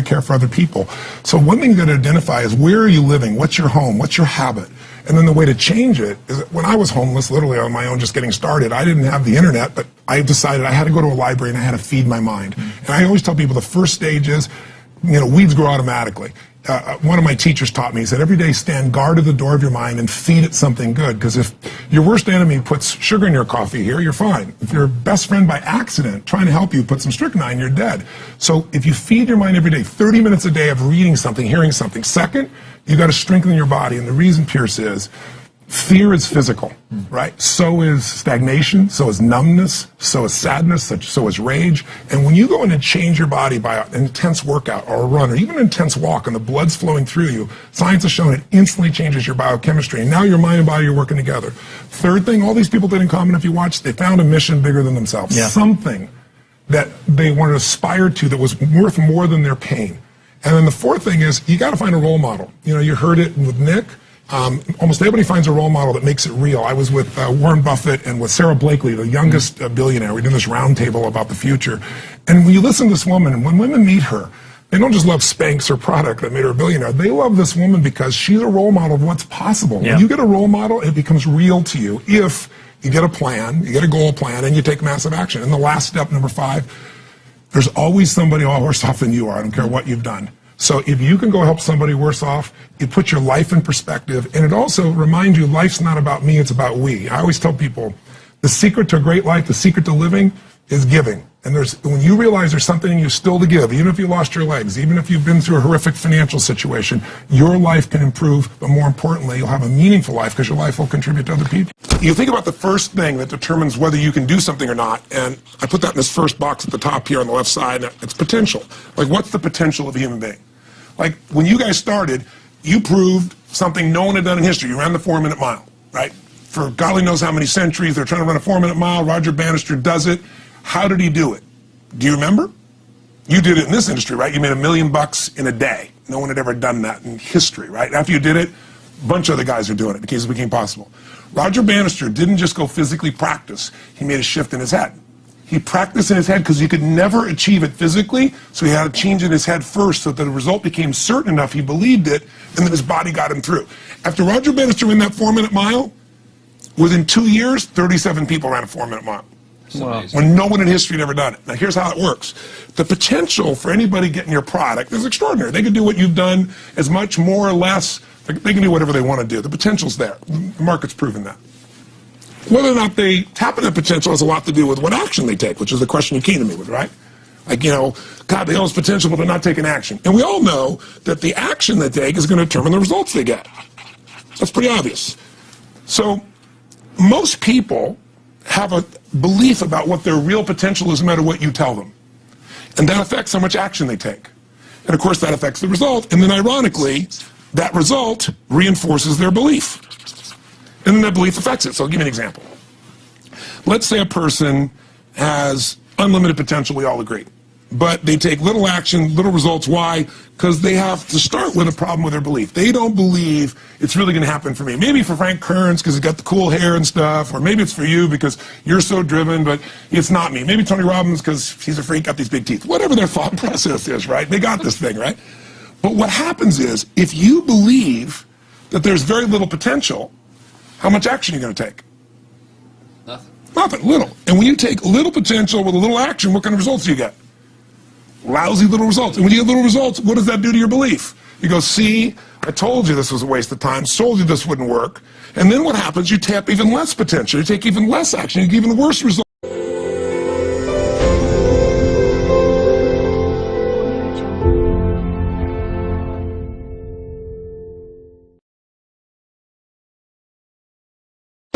care for other people. So one thing you got to identify is, where are you living? What's your home? What's your habit? And then the way to change it is, when I was homeless, literally on my own, just getting started, I didn't have the internet, but I decided I had to go to a library and I had to feed my mind. And I always tell people the first stage is, weeds grow automatically. One of my teachers taught me, he said, every day stand guard at the door of your mind and feed it something good. Because if your worst enemy puts sugar in your coffee here, you're fine. If your best friend by accident trying to help you put some strychnine, you're dead. So if you feed your mind every day, 30 minutes a day of reading something, hearing something. Second, you got to strengthen your body. And the reason, Pierce, is fear is physical, right? So is stagnation, so is numbness, so is sadness, so is rage. And when you go in and change your body by an intense workout or a run or even an intense walk and the blood's flowing through you, science has shown it instantly changes your biochemistry. And now your mind and body are working together. Third thing, all these people did in common, if you watch, they found a mission bigger than themselves. Yeah. Something that they wanted to aspire to that was worth more than their pain. And then the fourth thing is, you got to find a role model. You heard it with Nick. Almost everybody finds a role model that makes it real. I was with Warren Buffett and with Sarah Blakely, the youngest billionaire. We did this round table about the future. And when you listen to this woman, and when women meet her, they don't just love Spanx, her product that made her a billionaire. They love this woman because she's a role model of what's possible. Yeah. When you get a role model, it becomes real to you if you get a plan, you get a goal plan, and you take massive action. And the last step, number 5, there's always somebody worse off than you are. I don't care what you've done. So if you can go help somebody worse off, it puts your life in perspective, and it also reminds you life's not about me, it's about we. I always tell people, the secret to a great life, the secret to living, is giving. And when you realize there's something in you still to give, even if you lost your legs, even if you've been through a horrific financial situation, your life can improve, but more importantly, you'll have a meaningful life because your life will contribute to other people. You think about the first thing that determines whether you can do something or not, and I put that in this first box at the top here on the left side. It's potential. Like, what's the potential of a human being? Like, when you guys started, you proved something no one had done in history. You ran the 4-minute mile, right? For golly knows how many centuries, they're trying to run a 4-minute mile. Roger Bannister does it. How did he do it? Do you remember? You did it in this industry, right? You made $1 million in a day. No one had ever done that in history, right? After you did it, a bunch of other guys are doing it because it became possible. Roger Bannister didn't just go physically practice. He made a shift in his head. He practiced in his head because he could never achieve it physically, so he had to change in his head first so that the result became certain enough he believed it, and then his body got him through. After Roger Bannister ran that 4-minute mile, within 2 years, 37 people ran a 4-minute mile. Wow. When no one in history had ever done it. Now here's how it works. The potential for anybody getting your product is extraordinary. They can do what you've done as much, more or less. They can do whatever they want to do. The potential's there. The market's proven that. Whether or not they tap into that potential has a lot to do with what action they take, which is the question you came to me with, right? Like, God, they all have potential, but they're not taking action. And we all know that the action they take is going to determine the results they get. That's pretty obvious. So most people have a belief about what their real potential is no matter what you tell them. And that affects how much action they take. And of course that affects the result. And then ironically, that result reinforces their belief. And then that belief affects it. So I'll give you an example. Let's say a person has unlimited potential, we all agree. But they take little action, little results. Why? Because they have to start with a problem with their belief. They don't believe it's really going to happen for me. Maybe for Frank Kearns because he's got the cool hair and stuff, or maybe it's for you because you're so driven, but it's not me. Maybe Tony Robbins because he's a freak, got these big teeth. Whatever their thought process is, right? They got this thing, right? But what happens is, if you believe that there's very little potential, how much action are you going to take? Nothing. Nothing, little. And when you take little potential with a little action, what kind of results do you get? Lousy little results. And when you get little results, what does that do to your belief? You go, see, I told you this was a waste of time, told you this wouldn't work. And then what happens? You tap even less potential. You take even less action. You get even worse results.